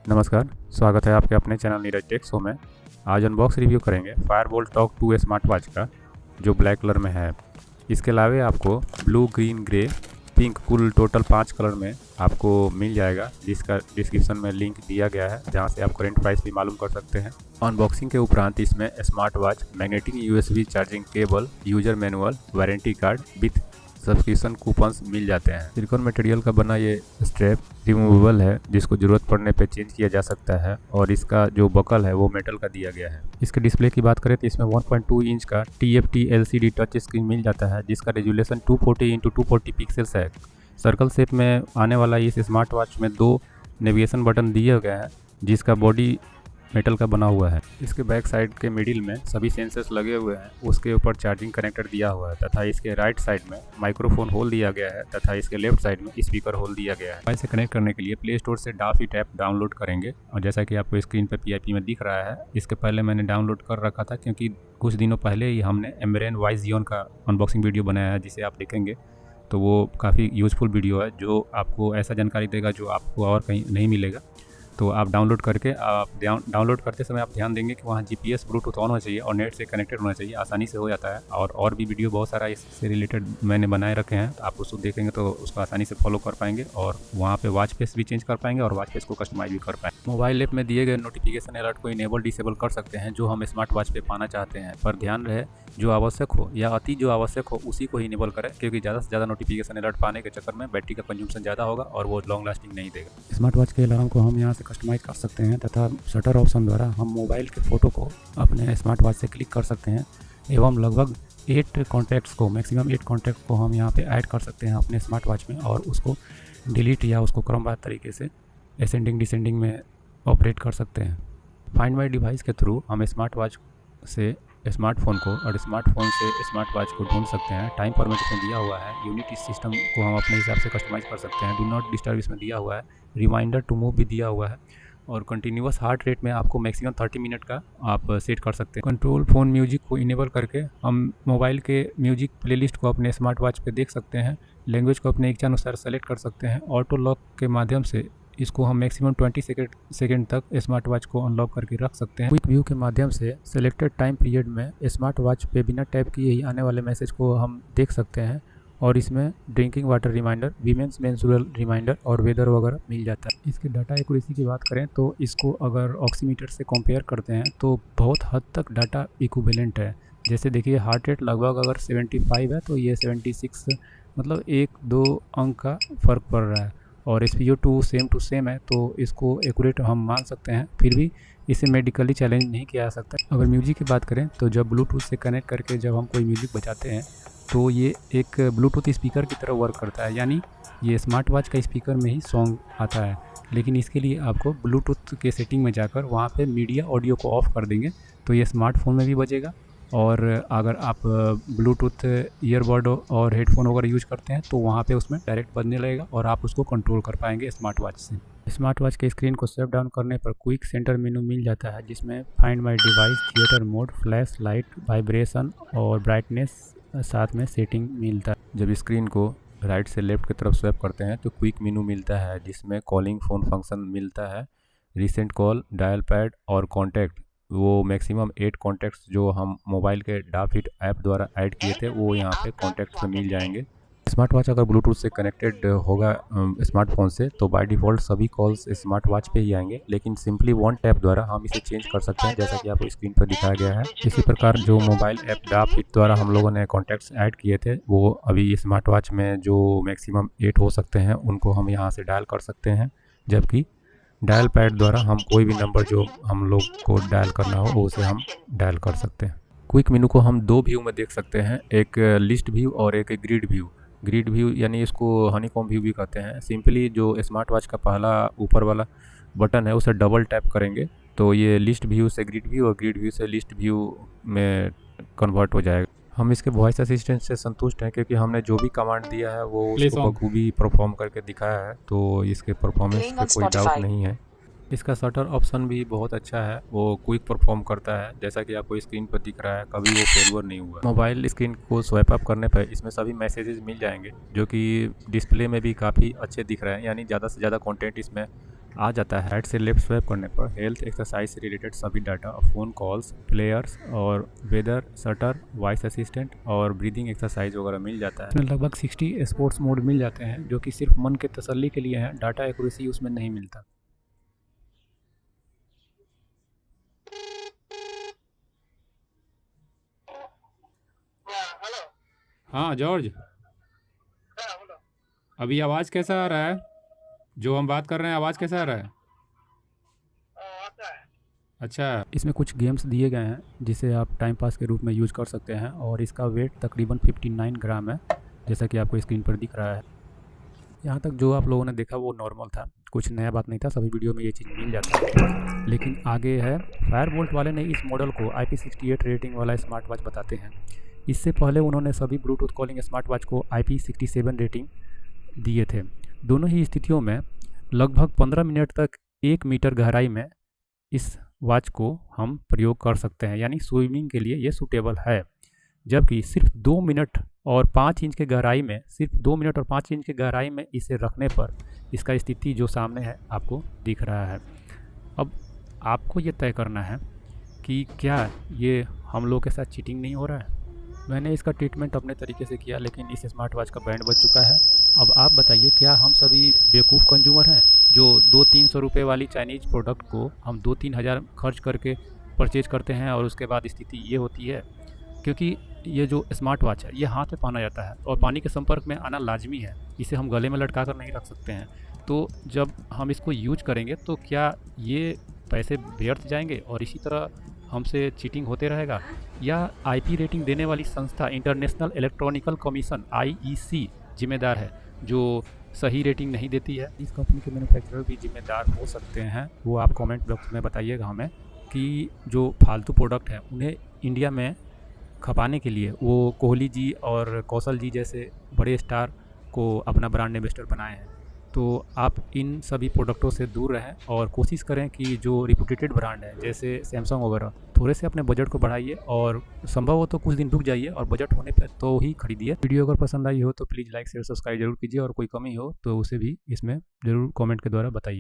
नमस्कार, स्वागत है आपके अपने चैनल नीरज टेक शो में। आज अनबॉक्स रिव्यू करेंगे फायरबोल्ट टॉक 2 स्मार्ट वॉच का, जो ब्लैक कलर में है। इसके अलावा आपको ब्लू, ग्रीन, ग्रे, पिंक, कुल टोटल 5 कलर में आपको मिल जाएगा, जिसका डिस्क्रिप्शन में लिंक दिया गया है, जहां से आप करेंट प्राइस भी मालूम कर सकते हैं। अनबॉक्सिंग के उपरांत इसमें smart watch, magnetic USB charging cable, user manual, warranty card with subscription coupons मिल जाते हैं। सिलिकॉन मटेरियल का बना ये स्ट्रैप रिमूवेबल है, जिसको ज़रूरत पड़ने पे चेंज किया जा सकता है, और इसका जो बकल है वो मेटल का दिया गया है। इसके डिस्प्ले की बात करें तो इसमें 1.2 इंच का TFT LCD टच स्क्रीन मिल जाता है, जिसका रेजोल्यूशन 240x240 पिक्सल्स है। सर्कल शेप में आने वाला इस स्मार्ट वॉच में 2 नेविगेशन बटन दिए गए हैं, जिसका बॉडी मेटल का बना हुआ है। इसके बैक साइड के मिडिल में सभी सेंसर्स लगे हुए हैं, उसके ऊपर चार्जिंग कनेक्टर दिया हुआ है, तथा इसके राइट साइड में माइक्रोफोन होल दिया गया है, तथा इसके लेफ्ट साइड में स्पीकर होल दिया गया है। मोबाइल से कनेक्ट करने के लिए प्ले स्टोर से डाफिट ऐप डाउनलोड करेंगे, और जैसा कि आपको स्क्रीन पर PIP में दिख रहा है, इसके पहले मैंने डाउनलोड कर रखा था, क्योंकि कुछ दिनों पहले ही हमने एमरेन वाइज जियोन का अनबॉक्सिंग वीडियो बनाया है, जिसे आप देखेंगे तो वो काफ़ी यूज़फुल वीडियो है, जो आपको ऐसा जानकारी देगा जो आपको और कहीं नहीं मिलेगा। तो आप डाउनलोड करके डाउनलोड करते समय आप ध्यान देंगे कि वहाँ GPS ब्लूटूथ ऑन होना चाहिए और नेट से कनेक्टेड होना चाहिए, आसानी से हो जाता है। और भी वीडियो बहुत सारा इससे रिलेटेड मैंने बनाए रखे हैं, तो आप उसको देखेंगे तो उसको आसानी से फॉलो कर पाएंगे, और वहाँ पे वॉच फेस भी चेंज कर पाएंगे और वॉच फेस को कस्टमाइज भी कर पाएंगे। मोबाइल ऐप में दिए गए नोटिफिकेशन अलर्ट को इनेबल डिसेबल कर सकते हैं, जो हम स्मार्ट वॉच पे पाना चाहते हैं, पर ध्यान रहे जो आवश्यक हो या अति जो आवश्यक हो उसी को ही इनेबल करें, क्योंकि ज़्यादा से ज़्यादा नोटिफिकेशन अलर्ट पाने के चक्कर में बैटरी का कंज्यूमशन ज़्यादा होगा और वो लॉन्ग लास्टिंग नहीं देगा। स्मार्ट वॉच के अलार्म को हम यहाँ से कस्टमाइज कर सकते हैं, तथा शटर ऑप्शन द्वारा हम मोबाइल के फ़ोटो को अपने स्मार्ट वॉच से क्लिक कर सकते हैं, एवं लगभग 8 कॉन्टैक्ट्स को, मैक्सिमम 8 कॉन्टैक्ट को हम यहाँ पे ऐड कर सकते हैं अपने स्मार्ट वॉच में, और उसको डिलीट या उसको क्रमबद्ध तरीके से असेंडिंग डिसेंडिंग में ऑपरेट कर सकते हैं। फाइंड माई डिवाइस के थ्रू हम स्मार्ट वॉच से स्मार्टफोन को और स्मार्टफोन से स्मार्ट वॉच को ढूंढ सकते हैं। टाइम फॉर्मेट इसमें दिया हुआ है, यूनिट सिस्टम को हम अपने हिसाब से कस्टमाइज कर सकते हैं। डू नॉट डिस्टर्ब इसमें दिया हुआ है, रिमाइंडर टू मूव भी दिया हुआ है, और कंटिन्यूअस हार्ट रेट में आपको मैक्सिमम 30 मिनट का आप सेट कर सकते हैं। कंट्रोल फ़ोन म्यूजिक को इनेबल करके हम मोबाइल के म्यूजिक प्लेलिस्ट को अपने स्मार्ट वॉच पे देख सकते हैं। लैंग्वेज को अपने इच्छा अनुसार सेलेक्ट कर सकते हैं। ऑटो लॉक के माध्यम से इसको हम मैक्सिमम 20 सेकेंड तक स्मार्ट वॉच को अनलॉक करके रख सकते हैं। क्विक व्यू के माध्यम से सिलेक्टेड टाइम पीरियड में स्मार्ट वॉच पे बिना टैप किए ही आने वाले मैसेज को हम देख सकते हैं, और इसमें drinking water reminder, women's menstrual reminder और वेदर वगैरह मिल जाता है। इसके डाटा एक्यूरेसी की बात करें तो इसको अगर ऑक्सीमीटर से कंपेयर करते हैं तो बहुत हद तक डाटा इक्विवेलेंट है। जैसे देखिए, हार्ट रेट लगभग अगर 75 है तो ये 76, मतलब 1-2 अंक का फ़र्क पड़ रहा है, और SpO2 सेम टू सेम है, तो इसको एक्यूरेट हम मान सकते हैं। फिर भी इसे मेडिकली चैलेंज नहीं किया जा सकता। अगर म्यूजिक की बात करें तो जब ब्लूटूथ से कनेक्ट करके जब हम कोई म्यूजिक बजाते हैं तो ये एक ब्लूटूथ स्पीकर की तरह वर्क करता है, यानी ये स्मार्ट वॉच का स्पीकर में ही सॉन्ग आता है। लेकिन इसके लिए आपको ब्लूटूथ के सेटिंग में जाकर वहाँ पे मीडिया ऑडियो को ऑफ़ कर देंगे तो ये स्मार्टफोन में भी बजेगा, और अगर आप ब्लूटूथ ईयरबड और हेडफोन वगैरह यूज करते हैं तो वहाँ पे उसमें डायरेक्ट बजने लगेगा और आप उसको कंट्रोल कर पाएंगे स्मार्ट वॉच से। स्मार्ट वॉच के स्क्रीन को सेव डाउन करने पर क्विक सेंटर मेनू मिल जाता है, जिसमें find my device, theatre mode, flash light, vibration और ब्राइटनेस साथ में सेटिंग मिलता है। जब स्क्रीन को राइट से लेफ्ट की तरफ स्वैप करते हैं तो क्विक मेनू मिलता है, जिसमें कॉलिंग फ़ोन फंक्शन मिलता है, रिसेंट कॉल, डायल पैड और कॉन्टैक्ट। वो मैक्सिमम 8 कॉन्टैक्ट्स जो हम मोबाइल के डाफिट ऐप द्वारा ऐड किए थे वो यहाँ पे कॉन्टैक्ट्स में मिल जाएंगे। स्मार्ट वॉच अगर ब्लूटूथ से कनेक्टेड होगा स्मार्टफोन से तो बाय डिफ़ॉल्ट सभी कॉल्स स्मार्ट वॉच पे ही आएंगे, लेकिन सिंपली वन टैप द्वारा हम इसे चेंज कर सकते हैं, जैसा कि आपको स्क्रीन पर दिखाया गया है। इसी प्रकार जो मोबाइल ऐप डाफिट द्वारा हम लोगों ने कॉन्टैक्ट्स ऐड किए थे वो अभी स्मार्ट वॉच में जो मैक्सिमम 8 हो सकते हैं उनको हम यहाँ से डायल कर सकते हैं, जबकि डायल पैड द्वारा हम कोई भी नंबर जो हम लोग को डायल करना हो उसे हम डायल कर सकते हैं। क्विक मेनू को हम 2 व्यू में देख सकते हैं, एक लिस्ट व्यू और एक ग्रिड व्यू। ग्रिड व्यू यानी इसको हनीकॉम व्यू भी कहते हैं। सिंपली जो स्मार्ट वॉच का पहला ऊपर वाला बटन है उसे डबल टैप करेंगे तो ये लिस्ट व्यू से ग्रिड व्यू और ग्रिड व्यू से लिस्ट व्यू में कन्वर्ट हो जाएगा। हम इसके वॉइस असिस्टेंट से संतुष्ट हैं, क्योंकि हमने जो भी कमांड दिया है वो उसको बखूबी परफॉर्म करके दिखाया है, तो इसके परफॉर्मेंस पे कोई डाउट नहीं है। इसका शटर ऑप्शन भी बहुत अच्छा है, वो क्विक परफॉर्म करता है, जैसा कि आपको स्क्रीन पर दिख रहा है, कभी वो फेलवर नहीं हुआ। मोबाइल स्क्रीन को स्वैप अप करने पर इसमें सभी मैसेजेस मिल जाएंगे, जो कि डिस्प्ले में भी काफ़ी अच्छे दिख रहे हैं, यानी ज़्यादा से ज़्यादा कंटेंट इसमें आ जाता है। राइट से लेफ्ट स्वैप करने पर हेल्थ एक्सरसाइज से रिलेटेड सभी डाटा, फ़ोन कॉल्स, प्लेयर्स और वेदर, शटर, वॉइस असिस्टेंट और ब्रीदिंग एक्सरसाइज वगैरह मिल जाता है। इसमें लगभग 60 स्पोर्ट्स मोड मिल जाते हैं जो कि सिर्फ मन के तसल्ली के लिए हैं। डाटा एक्यूरेसी उसमें नहीं मिलता। हाँ जॉर्ज, अभी आवाज़ कैसा आ रहा है? जो हम बात कर रहे हैं आवाज़ कैसा आ रहा है? अच्छा, इसमें कुछ गेम्स दिए गए हैं जिसे आप टाइम पास के रूप में यूज़ कर सकते हैं और इसका वेट तकरीबन 59 ग्राम है, जैसा कि आपको स्क्रीन पर दिख रहा है। यहाँ तक जो आप लोगों ने देखा वो नॉर्मल था, कुछ नया बात नहीं था, सभी वीडियो में ये चीज़ मिल जाता है। लेकिन आगे है, फायरबोल्ट वाले ने इस मॉडल को IP68 रेटिंग वाला स्मार्ट वॉच बताते हैं। इससे पहले उन्होंने सभी ब्लूटूथ कॉलिंग स्मार्ट वॉच को IP67 रेटिंग दिए थे। दोनों ही स्थितियों में लगभग 15 मिनट तक 1 मीटर गहराई में इस वॉच को हम प्रयोग कर सकते हैं, यानी स्विमिंग के लिए ये सूटेबल है। जबकि सिर्फ 2 मिनट और 5 इंच के गहराई में, सिर्फ 2 मिनट और 5 इंच के गहराई में इसे रखने पर इसका स्थिति जो सामने है आपको दिख रहा है। अब आपको ये तय करना है कि क्या ये हम लोग के साथ चीटिंग नहीं हो रहा है। मैंने इसका ट्रीटमेंट अपने तरीके से किया, लेकिन इस स्मार्ट वॉच का बैंड बज चुका है। अब आप बताइए, क्या हम सभी बेवकूफ़ कंज्यूमर हैं जो 200-300 रुपये वाली चाइनीज़ प्रोडक्ट को हम 2-3 हज़ार खर्च करके परचेज करते हैं और उसके बाद स्थिति ये होती है? क्योंकि ये जो स्मार्ट वॉच है ये हाथ में पहना जाता है और पानी के संपर्क में आना लाजमी है, इसे हम गले में लटका कर नहीं रख सकते हैं। तो जब हम इसको यूज करेंगे तो क्या ये पैसे व्यर्थ जाएंगे और इसी तरह हमसे चीटिंग होते रहेगा, या IP रेटिंग देने वाली संस्था इंटरनेशनल इलेक्ट्रॉनिकल कमीशन IEC जिम्मेदार है जो सही रेटिंग नहीं देती है? इस कंपनी के मैन्युफैक्चरर भी जिम्मेदार हो सकते हैं। वो आप कमेंट बॉक्स में बताइएगा हमें कि जो फालतू प्रोडक्ट हैं उन्हें इंडिया में खपाने के लिए वो कोहली जी और कौशल जी जैसे बड़े स्टार को अपना ब्रांड एम्बेसडर बनाए हैं। तो आप इन सभी प्रोडक्टों से दूर रहें और कोशिश करें कि जो रिप्यूटेड ब्रांड है जैसे सैमसंग वगैरह, थोड़े से अपने बजट को बढ़ाइए और संभव हो तो कुछ दिन रुक जाइए और बजट होने पर तो ही खरीदिए। वीडियो अगर पसंद आई हो तो प्लीज़ लाइक शेयर सब्सक्राइब जरूर कीजिए और कोई कमी हो तो उसे भी इसमें ज़रूर कमेंट के द्वारा बताइए।